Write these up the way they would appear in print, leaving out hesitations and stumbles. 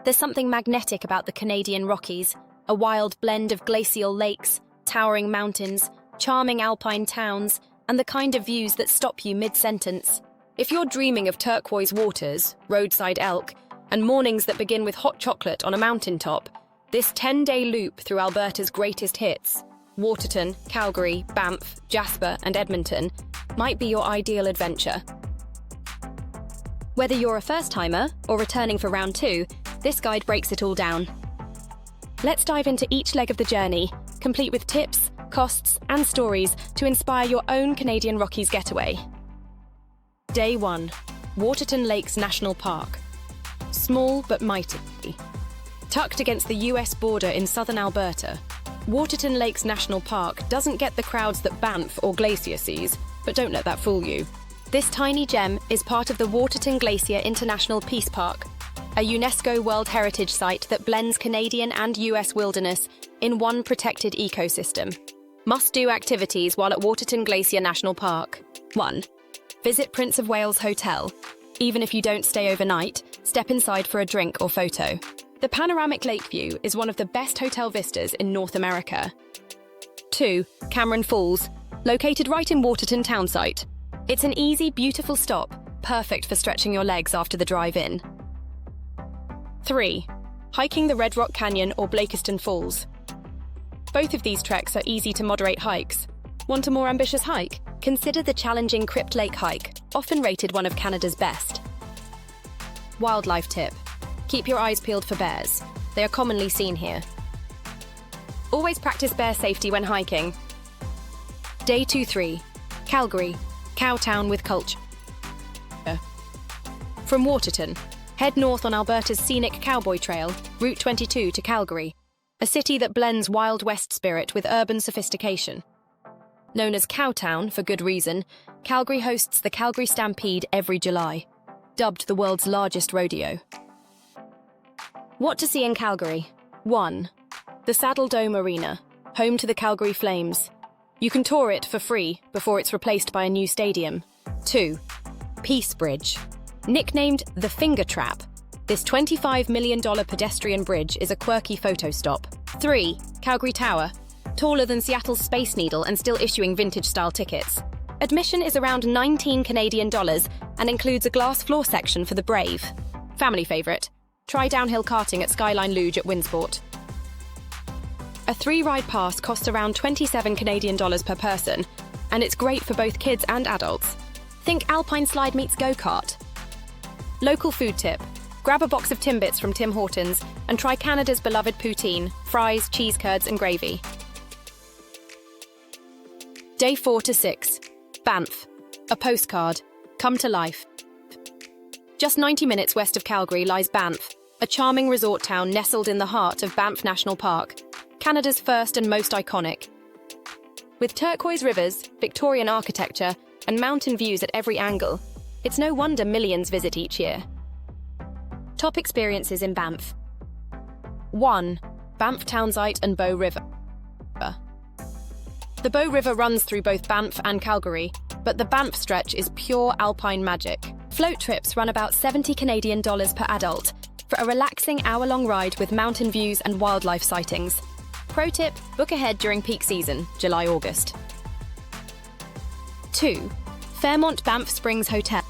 There's something magnetic about the Canadian Rockies, a wild blend of glacial lakes, towering mountains, charming alpine towns, and the kind of views that stop you mid-sentence. If you're dreaming of turquoise waters, roadside elk, and mornings that begin with hot chocolate on a mountaintop, this 10-day loop through Alberta's greatest hits, Waterton, Calgary, Banff, Jasper, and Edmonton, might be your ideal adventure. Whether you're a first-timer or returning for round 2, this guide breaks it all down. Let's dive into each leg of the journey, complete with tips, costs, and stories to inspire your own Canadian Rockies getaway. Day 1. Waterton Lakes National Park. Small but mighty. Tucked against the US border in southern Alberta, Waterton Lakes National Park doesn't get the crowds that Banff or Glacier sees, but don't let that fool you. This tiny gem is part of the Waterton Glacier International Peace Park, a UNESCO World Heritage site that blends Canadian and US wilderness in one protected ecosystem. Must-do activities while at Waterton Glacier National Park. 1. Visit Prince of Wales Hotel. Even if you don't stay overnight, step inside for a drink or photo. The panoramic lake view is one of the best hotel vistas in North America. 2. Cameron Falls, located right in Waterton town site. It's an easy, beautiful stop, perfect for stretching your legs after the drive-in. 3. Hiking the Red Rock Canyon or Blakiston Falls. Both of these treks are easy to moderate hikes. Want a more ambitious hike? Consider the challenging Crypt Lake hike, often rated one of Canada's best. Wildlife tip. Keep your eyes peeled for bears. They are commonly seen here. Always practice bear safety when hiking. Day 2-3. Calgary, Cowtown with culture. From Waterton, head north on Alberta's scenic Cowboy Trail, Route 22 to Calgary, a city that blends Wild West spirit with urban sophistication. Known as Cowtown for good reason, Calgary hosts the Calgary Stampede every July, dubbed the world's largest rodeo. What to see in Calgary? 1. The Saddle Dome Arena, home to the Calgary Flames. You can tour it for free before it's replaced by a new stadium. 2. Peace Bridge. Nicknamed the Finger Trap, this $25 million pedestrian bridge is a quirky photo stop. 3. Calgary Tower. Taller than Seattle's Space Needle and still issuing vintage-style tickets. Admission is around $19 Canadian and includes a glass floor section for the brave. Family favourite. Try downhill karting at Skyline Luge at Winsport. A 3-ride pass costs around $27 Canadian per person, and it's great for both kids and adults. Think Alpine Slide meets go-kart. Local food tip. Grab a box of Timbits from Tim Hortons and try Canada's beloved poutine, fries, cheese curds and gravy. Day 4-6. Banff. A postcard. Come to life. Just 90 minutes west of Calgary lies Banff, a charming resort town nestled in the heart of Banff National Park, Canada's first and most iconic. With turquoise rivers, Victorian architecture, and mountain views at every angle, it's no wonder millions visit each year. Top experiences in Banff. 1. Banff Townsite and Bow River. The Bow River runs through both Banff and Calgary, but the Banff stretch is pure alpine magic. Float trips run about $70 Canadian per adult for a relaxing hour-long ride with mountain views and wildlife sightings. Pro tip, book ahead during peak season, July-August. 2. Fairmont Banff Springs Hotel.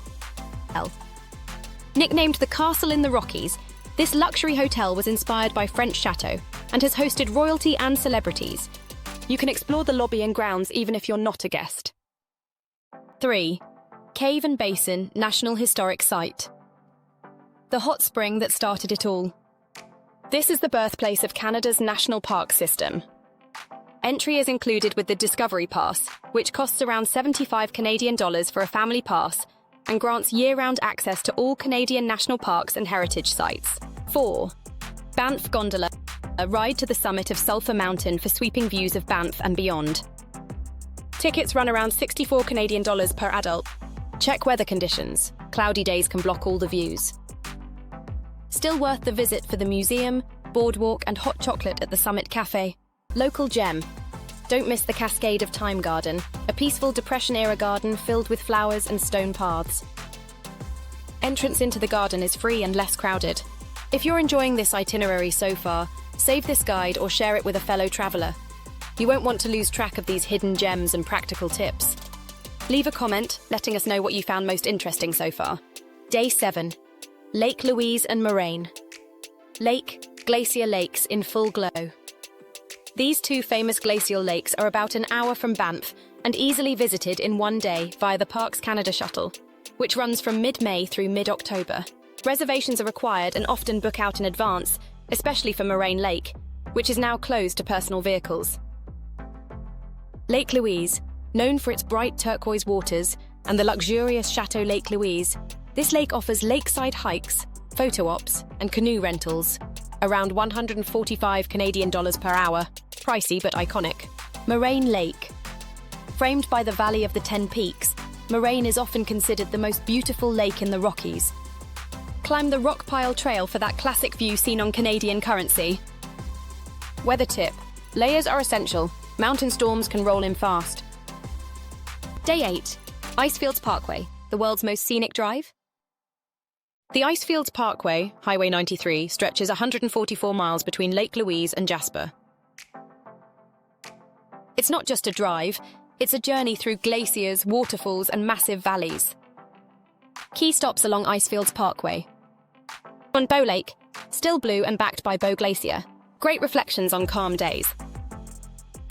Nicknamed the Castle in the Rockies, this luxury hotel was inspired by French chateaux and has hosted royalty and celebrities. You can explore the lobby and grounds even if you're not a guest. 3. Cave and Basin National Historic Site. The hot spring that started it all. This is the birthplace of Canada's national park system. Entry is included with the Discovery Pass, which costs around $75 Canadian for a family pass and grants year-round access to all Canadian national parks and heritage sites. 4. Banff Gondola, a ride to the summit of Sulphur Mountain for sweeping views of Banff and beyond. Tickets run around $64 Canadian per adult. Check weather conditions. Cloudy days can block all the views. Still worth the visit for the museum, boardwalk and hot chocolate at the Summit Cafe. Local gem. Don't miss the Cascade of Time Garden, a peaceful Depression-era garden filled with flowers and stone paths. Entrance into the garden is free and less crowded. If you're enjoying this itinerary so far, save this guide or share it with a fellow traveler. You won't want to lose track of these hidden gems and practical tips. Leave a comment, letting us know what you found most interesting so far. Day 7. Lake Louise and Moraine. Glacier lakes in full glow. These two famous glacial lakes are about an hour from Banff and easily visited in one day via the Parks Canada shuttle, which runs from mid-May through mid-October. Reservations are required and often book out in advance, especially for Moraine Lake, which is now closed to personal vehicles. Lake Louise, known for its bright turquoise waters and the luxurious Chateau Lake Louise, this lake offers lakeside hikes, photo ops, and canoe rentals, around $145 Canadian per hour, pricey but iconic. Moraine Lake. Framed by the Valley of the Ten Peaks, Moraine is often considered the most beautiful lake in the Rockies. Climb the Rock Pile Trail for that classic view seen on Canadian currency. Weather tip: layers are essential. Mountain storms can roll in fast. Day 8. Icefields Parkway, the world's most scenic drive. The Icefields Parkway, Highway 93, stretches 144 miles between Lake Louise and Jasper. It's not just a drive, it's a journey through glaciers, waterfalls, and massive valleys. Key stops along Icefields Parkway. On Bow Lake, still blue and backed by Bow Glacier. Great reflections on calm days.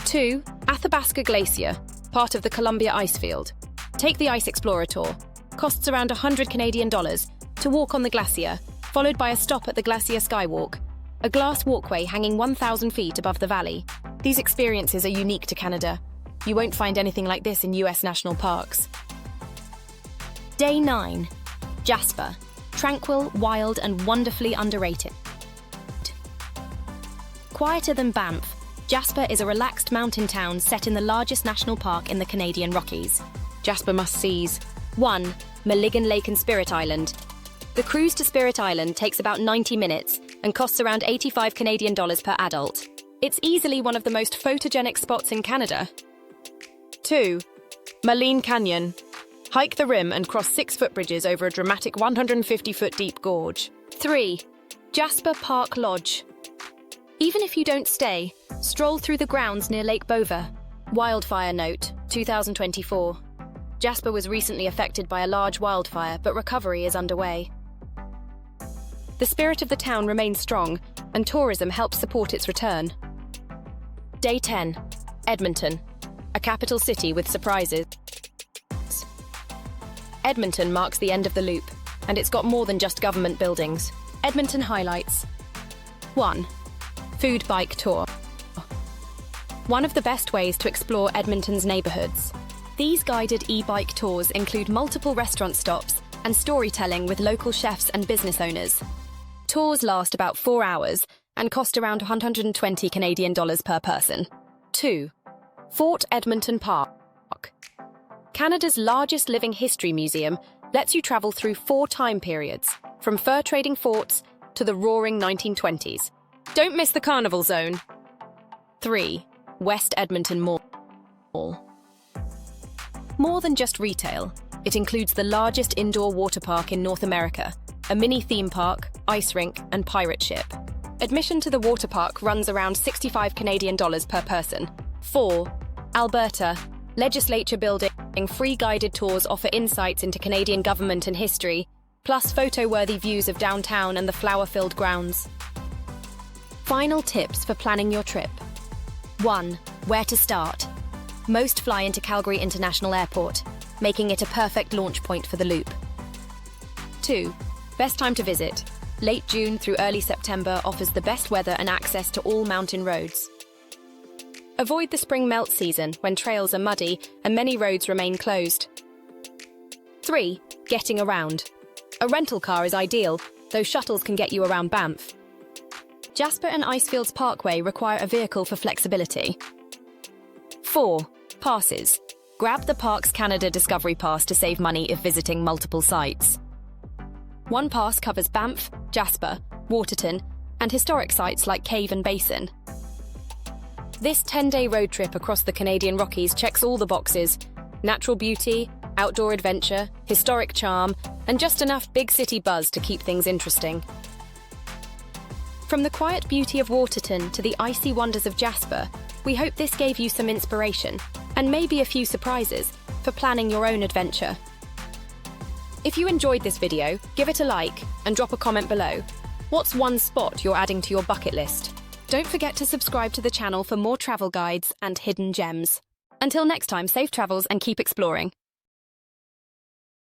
2. Athabasca Glacier, part of the Columbia Icefield. Take the Ice Explorer tour. Costs around $100 Canadian to walk on the glacier, followed by a stop at the Glacier Skywalk, a glass walkway hanging 1,000 feet above the valley. These experiences are unique to Canada. You won't find anything like this in US national parks. Day 9. Jasper. Tranquil, wild, and wonderfully underrated. Quieter than Banff, Jasper is a relaxed mountain town set in the largest national park in the Canadian Rockies. Jasper must-sees. 1. Milligan Lake and Spirit Island. The cruise to Spirit Island takes about 90 minutes and costs around $85 Canadian per adult. It's easily one of the most photogenic spots in Canada. 2. Moraine Canyon. Hike the rim and cross 6 footbridges over a dramatic 150-foot deep gorge. 3. Jasper Park Lodge. Even if you don't stay, stroll through the grounds near Lake Bova. Wildfire note, 2024. Jasper was recently affected by a large wildfire, but recovery is underway. The spirit of the town remains strong, and tourism helps support its return. Day 10. Edmonton. A capital city with surprises. Edmonton marks the end of the loop, and it's got more than just government buildings. Edmonton highlights. 1. Food bike tour. One of the best ways to explore Edmonton's neighbourhoods. These guided e-bike tours include multiple restaurant stops and storytelling with local chefs and business owners. Tours last about 4 hours and cost around $120 Canadian per person. 2. Fort Edmonton Park. Canada's largest living history museum lets you travel through 4 time periods, from fur-trading forts to the roaring 1920s. Don't miss the Carnival Zone. 3. West Edmonton Mall. More than just retail, it includes the largest indoor water park in North America, a mini theme park, ice rink, and pirate ship. Admission to the water park runs around $65 Canadian per person. 4. Alberta. Legislature building. Free guided tours offer insights into Canadian government and history, plus photo-worthy views of downtown and the flower-filled grounds. Final tips for planning your trip. 1. Where to start? Most fly into Calgary International Airport, making it a perfect launch point for the loop. 2. Best time to visit. Late June through early September offers the best weather and access to all mountain roads. Avoid the spring melt season when trails are muddy and many roads remain closed. 3. Getting around. A rental car is ideal, though shuttles can get you around Banff. Jasper and Icefields Parkway require a vehicle for flexibility. 4. Passes. Grab the Parks Canada Discovery Pass to save money if visiting multiple sites. One pass covers Banff, Jasper, Waterton, and historic sites like Cave and Basin. This 10-day road trip across the Canadian Rockies checks all the boxes: natural beauty, outdoor adventure, historic charm, and just enough big city buzz to keep things interesting. From the quiet beauty of Waterton to the icy wonders of Jasper, we hope this gave you some inspiration and maybe a few surprises for planning your own adventure. If you enjoyed this video, give it a like and drop a comment below. What's one spot you're adding to your bucket list? Don't forget to subscribe to the channel for more travel guides and hidden gems. Until next time, safe travels and keep exploring.